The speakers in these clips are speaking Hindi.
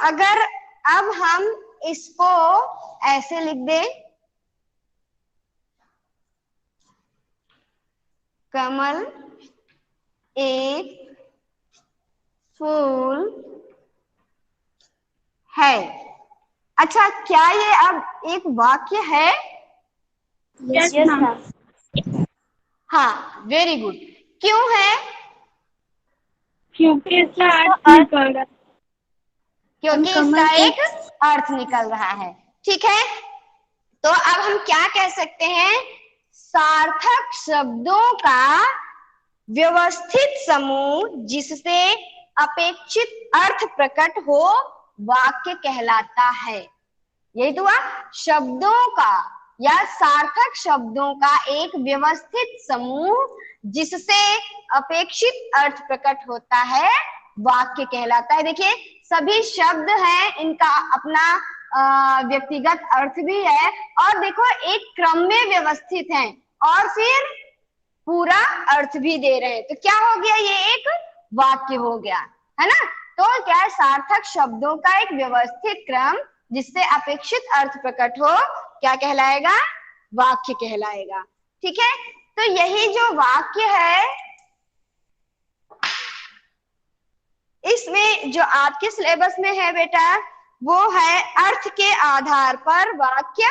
अगर अब हम इसको ऐसे लिख दें, कमल एक फूल है। अच्छा, क्या ये अब एक वाक्य है? Yes ma'am. हाँ, वेरी गुड। क्यों है? क्योंकि इसका अर्थ निकल रहा है। क्योंकि इसका एक अर्थ निकल रहा है। ठीक है, तो अब हम क्या कह सकते हैं? सार्थक शब्दों का व्यवस्थित समूह जिससे अपेक्षित अर्थ प्रकट हो वाक्य कहलाता है। यही तो हुआ, शब्दों का या सार्थक शब्दों का एक व्यवस्थित समूह जिससे अपेक्षित अर्थ प्रकट होता है वाक्य कहलाता है। देखिए, सभी शब्द हैं, इनका अपना व्यक्तिगत अर्थ भी है, और देखो एक क्रम में व्यवस्थित हैं, और फिर पूरा अर्थ भी दे रहे हैं। तो क्या हो गया? ये एक वाक्य हो गया, है ना। तो क्या है? सार्थक शब्दों का एक व्यवस्थित क्रम जिससे अपेक्षित अर्थ प्रकट हो, क्या कहलाएगा? वाक्य कहलाएगा। ठीक है, तो यही जो वाक्य है, इसमें जो आपके सिलेबस में है बेटा, वो है अर्थ के आधार पर वाक्य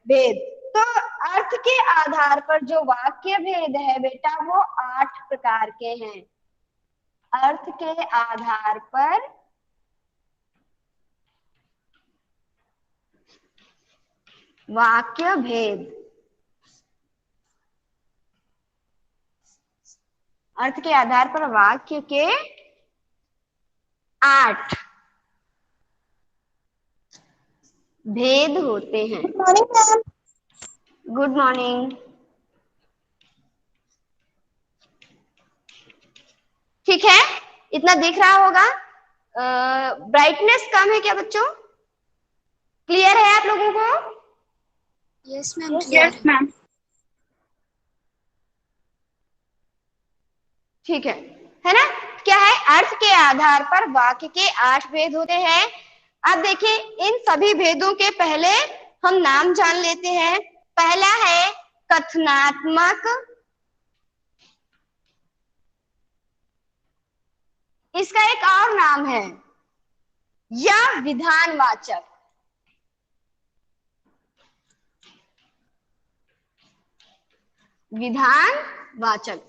भेद। तो अर्थ के आधार पर जो वाक्य भेद है बेटा, वो 8 प्रकार के हैं। अर्थ के आधार पर वाक्य भेद, अर्थ के आधार पर वाक्य के 8 भेद होते हैं। Good morning ma'am. Good morning. ठीक है, इतना दिख रहा होगा। ब्राइटनेस कम है क्या बच्चों? क्लियर है आप लोगों को? Yes ma'am. Yes ma'am. ठीक है ना। क्या है? अर्थ के आधार पर वाक्य के 8 भेद होते हैं। अब देखिए, इन सभी भेदों के पहले हम नाम जान लेते हैं। पहला है कथनात्मक, इसका एक और नाम है या विधानवाचक। विधानवाचक,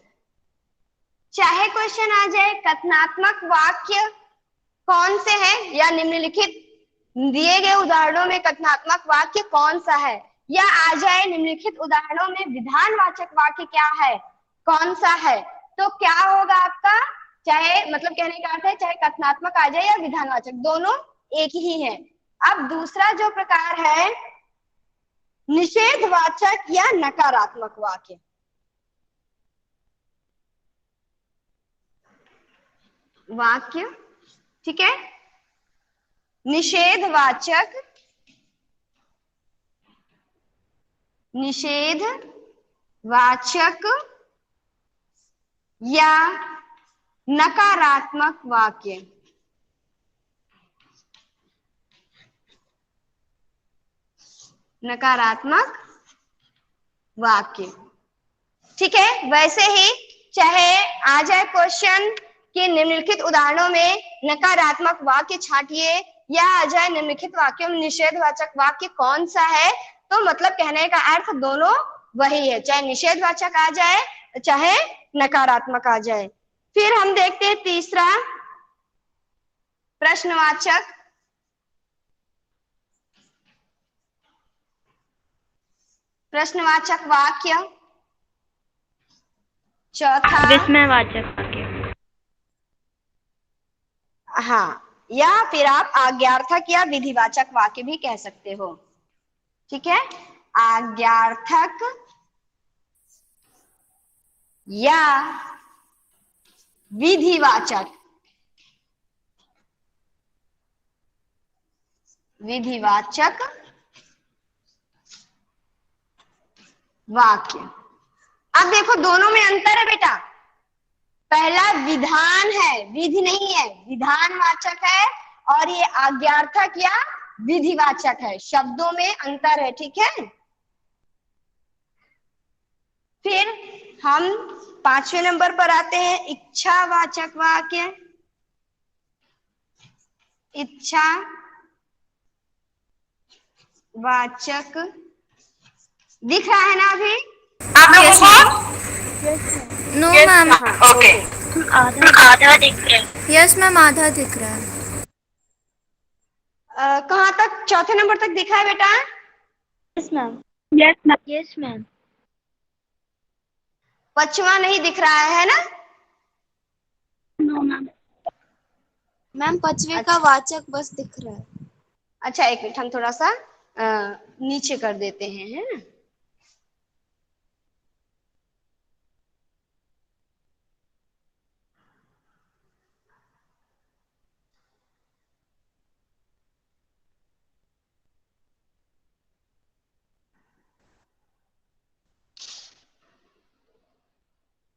चाहे क्वेश्चन आ जाए कथनात्मक वाक्य कौन से हैं, या निम्नलिखित दिए गए उदाहरणों में कथनात्मक वाक्य कौन सा है, या आ जाए निम्नलिखित उदाहरणों में विधानवाचक वाक्य क्या है, कौन सा है, तो क्या होगा आपका? चाहे मतलब कहने का अर्थ है, चाहे कथनात्मक आ जाए या विधानवाचक, दोनों एक ही है। अब दूसरा जो प्रकार है निषेधवाचक या नकारात्मक वाक्य। वाक्य, ठीक है, निषेधवाचक, निषेधवाचक या नकारात्मक वाक्य। नकारात्मक वाक्य, ठीक है। वैसे ही चाहे आ जाए क्वेश्चन कि निम्नलिखित उदाहरणों में नकारात्मक वाक्य छांटिए, या आ जाए निम्नलिखित वाक्यों में निषेधवाचक वाक्य कौन सा है, तो मतलब कहने का अर्थ दोनों वही है, चाहे निषेधवाचक आ जाए चाहे नकारात्मक आ जाए। फिर हम देखते हैं तीसरा प्रश्नवाचक। प्रश्नवाचक वाक्य। चौथा विस्मयवाचक वाक्य। हाँ, या फिर आप आज्ञार्थक या विधिवाचक वाक्य भी कह सकते हो। ठीक है, आज्ञार्थक या विधिवाचक, विधिवाचक वाक्य। अब देखो दोनों में अंतर है बेटा। पहला विधान है, विधि नहीं है, विधानवाचक है, और ये आज्ञार्थक या विधिवाचक है, शब्दों में अंतर है, ठीक है। फिर हम 5वें नंबर पर आते हैं, इच्छावाचक वाक्य। इच्छा वाचक दिख रहा है ना अभी आप लोगों को? No ma'am. ओके, आधा दिख रहा है। यस मैम, आधा दिख रहा है। कहाँ तक? चौथे नंबर तक दिखा है बेटा? Yes ma'am. Yes ma'am. Yes ma'am. 5वां नहीं दिख रहा है ना? No ma'am. मैम 5वें का अच्छा। वाचक बस दिख रहा है। अच्छा, एक मिनट, हम थोड़ा सा नीचे कर देते हैं, है ना।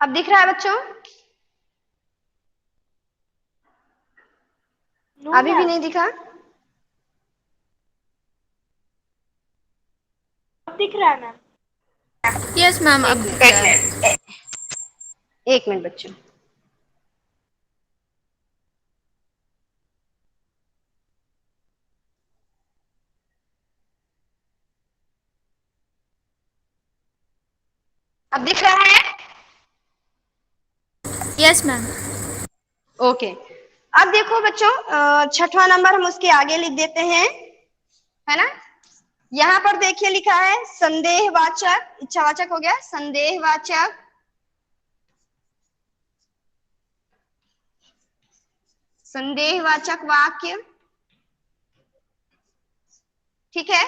अब दिख रहा है बच्चों? नो अभी भी मैम। नहीं दिखा? अब दिख रहा है मैम। यस मैम, अब दिख रहा है। एक मिनट बच्चों। अब दिख रहा है? Yes ma'am. ओके। अब देखो बच्चों, 6वां नंबर हम उसके आगे लिख देते हैं, है ना। यहाँ पर देखिए लिखा है संदेहवाचक, इच्छावाचक हो गया, संदेहवाचक, संदेहवाचक वाक्य, ठीक है।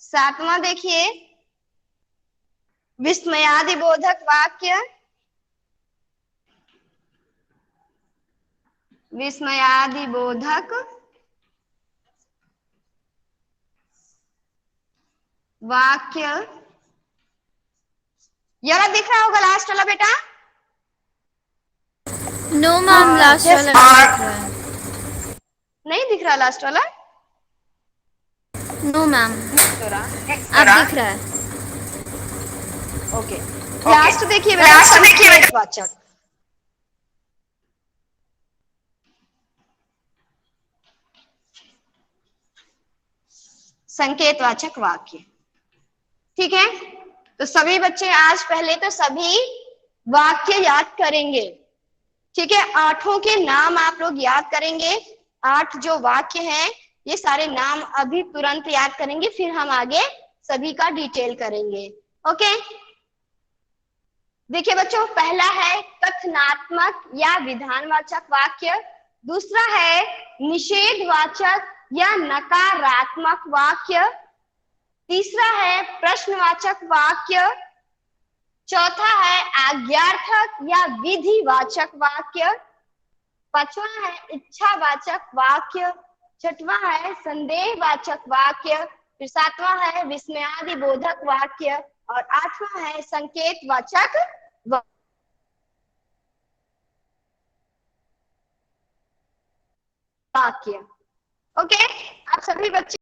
7वां देखिए विस्मयादिबोधक वाक्य, विस्मयादिबोधक वाक्य, ये वाला दिख रहा होगा लास्ट वाला बेटा? नो मैम, लास्ट yes, वाला नहीं दिख रहा है। नहीं दिख रहा लास्ट वाला? नो मैम, तो रहा अब दिख रहा है। ओके। लास्ट देखिए बेटा, संकेतवाचक, संकेतवाचक वाक्य, ठीक है। तो सभी बच्चे आज पहले तो सभी वाक्य याद करेंगे, ठीक है। 8 के नाम आप लोग याद करेंगे। 8 जो वाक्य हैं ये सारे नाम अभी तुरंत याद करेंगे, फिर हम आगे सभी का डिटेल करेंगे। ओके, देखिए बच्चों, पहला है कथनात्मक या विधानवाचक वाक्य, दूसरा है निषेधवाचक या नकारात्मक वाक्य, तीसरा है प्रश्नवाचक वाक्य, चौथा है आज्ञार्थक या विधिवाचक वाक्य, 5वां है इच्छावाचक वाक्य, 6वां है संदेहवाचक वाक्य, फिर 7वां है विस्मयादिबोधक वाक्य और 8वां है संकेतवाचक वाक्य। ओके, आप सभी बच्चे